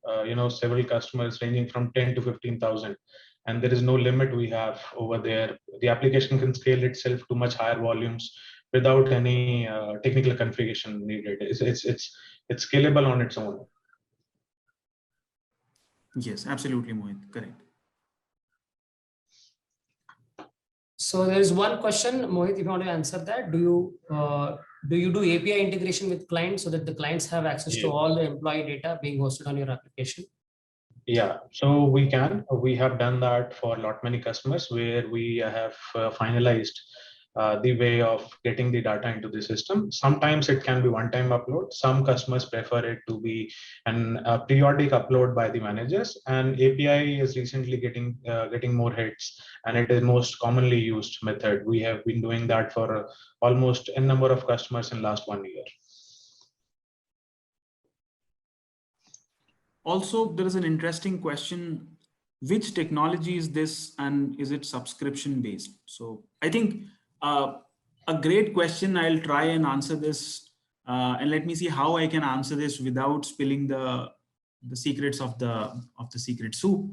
several customers ranging from 10 to 15,000, and there is no limit we have over there. The application can scale itself to much higher volumes without any technical configuration needed. It's scalable on its own. Yes, absolutely, Mohit. Correct. So there is one question, Mohit, if you want to answer that, do you do API integration with clients so that the clients have access to all the employee data being hosted on your application? Yeah, so we can. We have done that for a lot many customers where we have finalized the way of getting the data into the system. Sometimes it can be one-time upload. Some customers prefer it to be an periodic upload by the managers. And API is recently getting more hits, and it is most commonly used method. We have been doing that for almost a number of customers in last 1 year. Also, there is an interesting question: which technology is this, and is it subscription based? So I think a great question. I'll try and answer this, and let me see how I can answer this without spilling the secrets of the secret soup.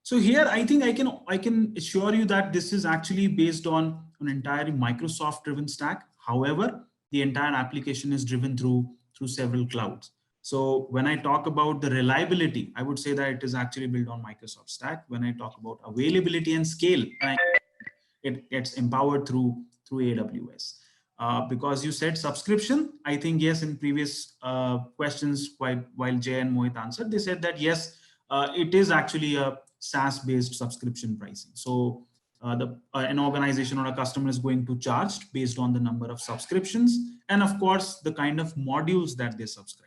So here, I think I can assure you that this is actually based on an entirely Microsoft driven stack. However, the entire application is driven through several clouds. So when I talk about the reliability, I would say that it is actually built on Microsoft stack. When I talk about availability and scale, it gets empowered through AWS. Because you said subscription, I think yes, in previous questions, while Jay and Mohit answered, they said that yes, it is actually a SaaS-based subscription pricing. So an organization or a customer is going to charge based on the number of subscriptions and of course the kind of modules that they subscribe.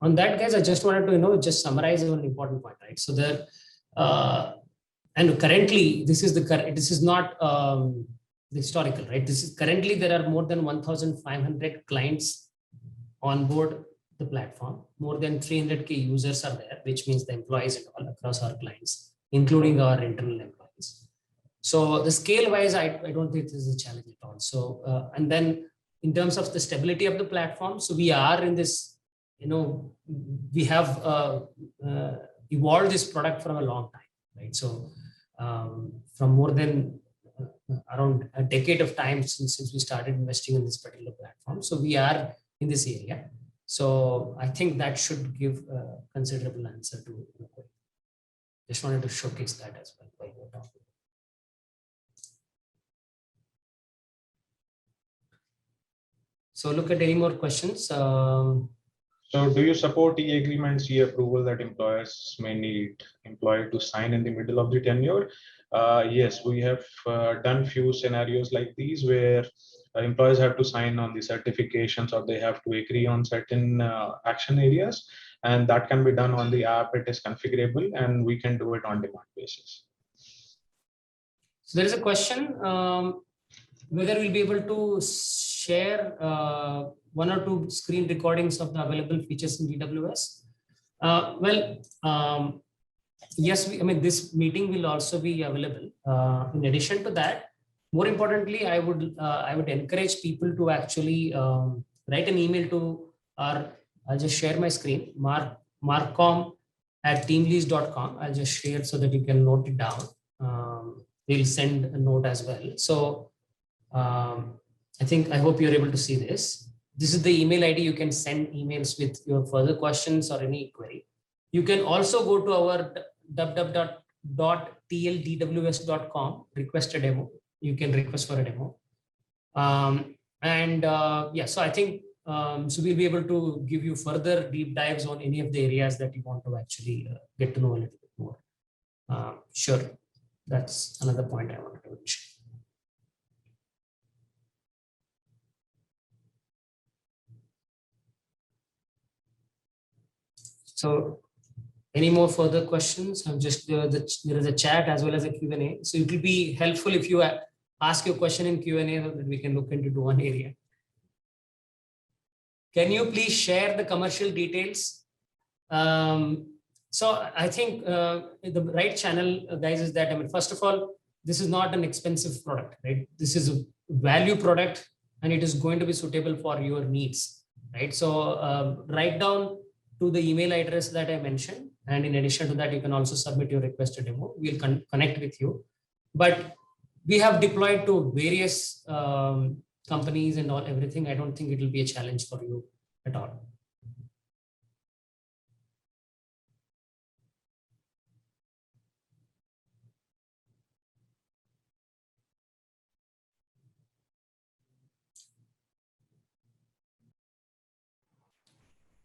On that, guys, I just wanted to just summarize one important point, right? So there, and currently this is not the historical, right? This is currently there are more than 1,500 clients on board the platform. More than 300K users are there, which means the employees and all across our clients, including our internal employees. So the scale wise, I don't think this is a challenge at all. So and then in terms of the stability of the platform, so we are in this. We have evolved this product for a long time, right? So from more than around a decade of time since we started investing in this particular platform. So we are in this area. So I think that should give a considerable answer to the question. Just wanted to showcase that as well while we're talking. So look at any more questions. So do you support e-agreements, e-approval that employers may need employee to sign in the middle of the tenure? Yes, we have done few scenarios like these where employees have to sign on the certifications or they have to agree on certain action areas, and that can be done on the app. It is configurable and we can do it on demand basis. So there is a question whether we'll be able to share one or two screen recordings of the available features in DWS. Yes, this meeting will also be available. In addition to that, more importantly, I would encourage people to actually write an email to our. I'll just share my screen, marcom@teamlease.com. I'll just share so that you can note it down. We'll send a note as well. So I hope you're able to see this. This is the email ID. You can send emails with your further questions or any query. You can also go to our www.tldws.com, request a demo. You can request for a demo. So I think so we'll be able to give you further deep dives on any of the areas that you want to actually get to know a little bit more. Sure, that's another point I wanted to mention. So any more further questions? I'm just there is a chat as well as a Q&A. So it will be helpful if you ask your question in Q&A so that we can look into one area. Can you please share the commercial details? So I think the right channel, guys, is that, first of all, this is not an expensive product, right? This is a value product and it is going to be suitable for your needs, right? So write down to the email address that I mentioned. And in addition to that, you can also submit your requested demo. We'll connect with you. But we have deployed to various companies and everything. I don't think it will be a challenge for you at all.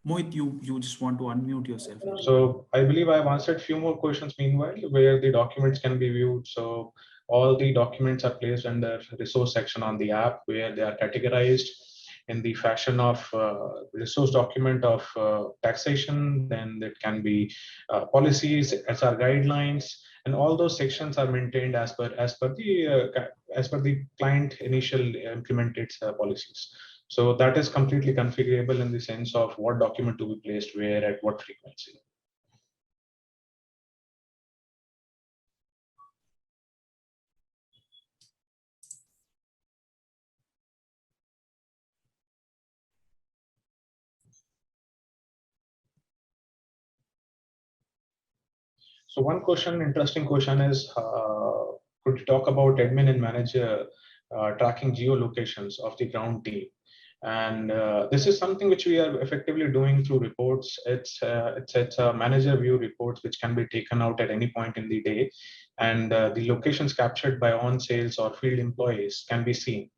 Mohit, you just want to unmute yourself. So I believe I've answered few more questions meanwhile, where the documents can be viewed. So all the documents are placed under resource section on the app, where they are categorized in the fashion of resource document of taxation. Then it can be policies, SR guidelines, and all those sections are maintained as per the client initial implemented policies. So that is completely configurable in the sense of what document to be placed where at what frequency. So one question, interesting question is, could you talk about admin and manager tracking geolocations of the ground team? And this is something which we are effectively doing through reports. It's a manager view reports which can be taken out at any point in the day, and the locations captured by on sales or field employees can be seen.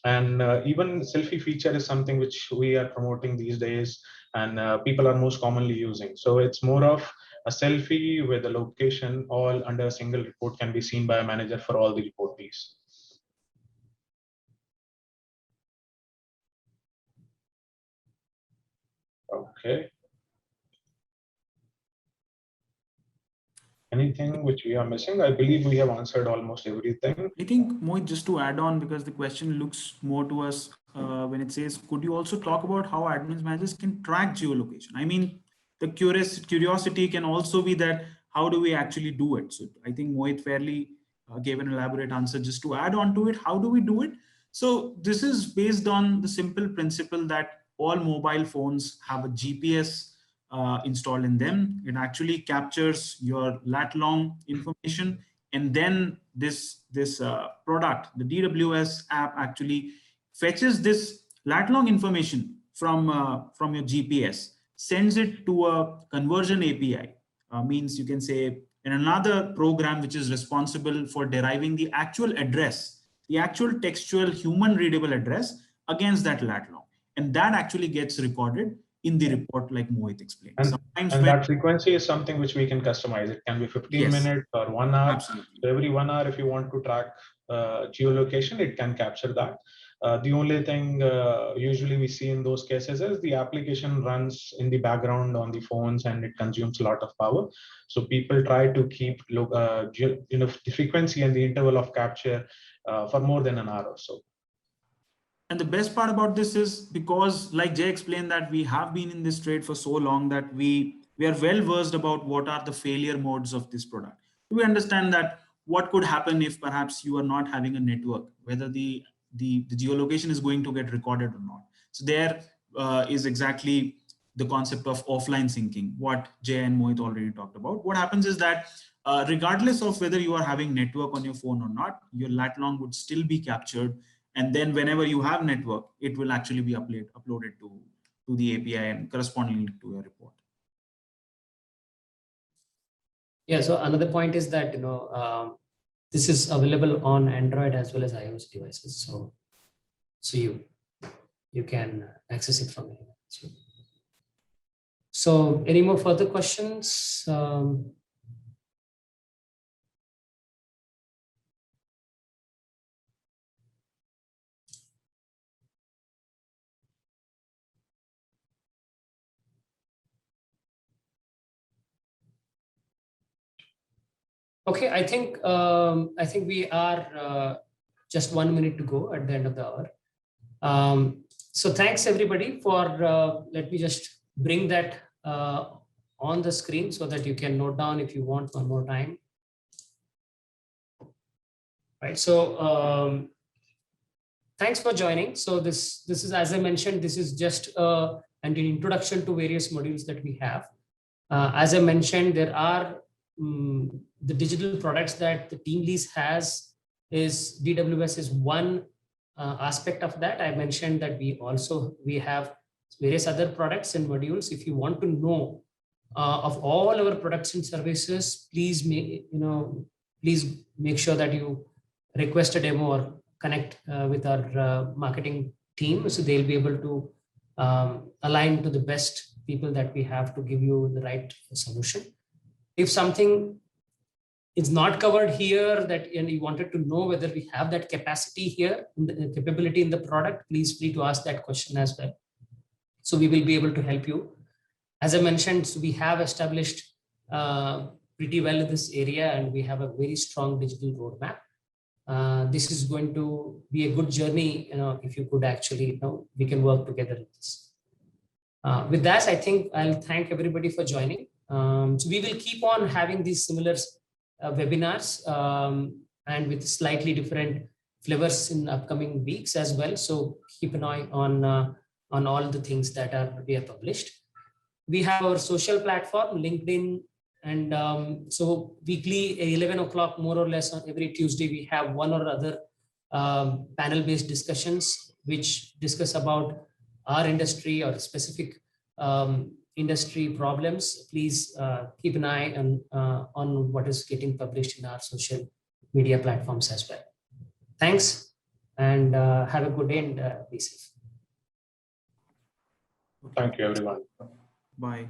And even selfie feature is something which we are promoting these days, and people are most commonly using. So it's more of a selfie with the location all under a single report can be seen by a manager for all the reportees. Okay. Anything which we are missing? I believe we have answered almost everything. I think, Mohit, just to add on, because the question looks more to us when it says, could you also talk about how admin managers can track geolocation? I mean, the curiosity can also be that, how do we actually do it? So I think Mohit fairly gave an elaborate answer. Just to add on to it, how do we do it? So this is based on the simple principle that all mobile phones have a GPS installed in them. It actually captures your lat long information, and then this product, the DWS app, actually fetches this lat long information from your GPS, sends it to a conversion API. Means you can say in another program which is responsible for deriving the actual address, the actual textual human readable address against that lat long, and that actually gets recorded in the report, like Mohit explained. And that frequency is something which we can customize. It can be 15 minutes or 1 hour. Absolutely. So every 1 hour, if you want to track geolocation, it can capture that. The only thing usually we see in those cases is the application runs in the background on the phones and it consumes a lot of power. So people try to keep the frequency and the interval of capture for more than an hour or so. And the best part about this is, because like Jay explained, that we have been in this trade for so long that we are well versed about what are the failure modes of this product. We understand that what could happen if perhaps you are not having a network, whether the geolocation is going to get recorded or not. So there is exactly the concept of offline syncing, what Jay and Mohit already talked about. What happens is that regardless of whether you are having network on your phone or not, your lat long would still be captured. And then whenever you have network, it will actually be uploaded to the API and correspondingly to your report. Yeah, so another point is that, this is available on Android as well as iOS devices. So you can access it from here. So any more further questions? Okay, I think we are just 1 minute to go at the end of the hour. So thanks everybody for, let me just bring that on the screen so that you can note down if you want one more time. Right, so thanks for joining. So this is, as I mentioned, this is just an introduction to various modules that we have. As I mentioned, there are the digital products that the TeamLease has. Is DWS is one aspect of that. I mentioned that we have various other products and modules. If you want to know of all our products and services, please make sure that you request a demo or connect with our marketing team, so they'll be able to align to the best people that we have to give you the right solution. If something is not covered here that and you wanted to know whether we have that capacity here, the capability in the product, please free to ask that question as well. So we will be able to help you. As I mentioned, so we have established pretty well in this area, and we have a very strong digital roadmap. This is going to be a good journey, if you could actually, we can work together in this. With that, I think I'll thank everybody for joining. So we will keep on having these similar webinars and with slightly different flavors in upcoming weeks as well. So keep an eye on all the things that we have published. We have our social platform, LinkedIn, and so weekly 11 o'clock, more or less on every Tuesday, we have one or other panel-based discussions which discuss about our industry or specific industry problems. Please keep an eye on what is getting published in our social media platforms as well. Thanks, and have a good day and be safe. Thank you, everyone. Bye.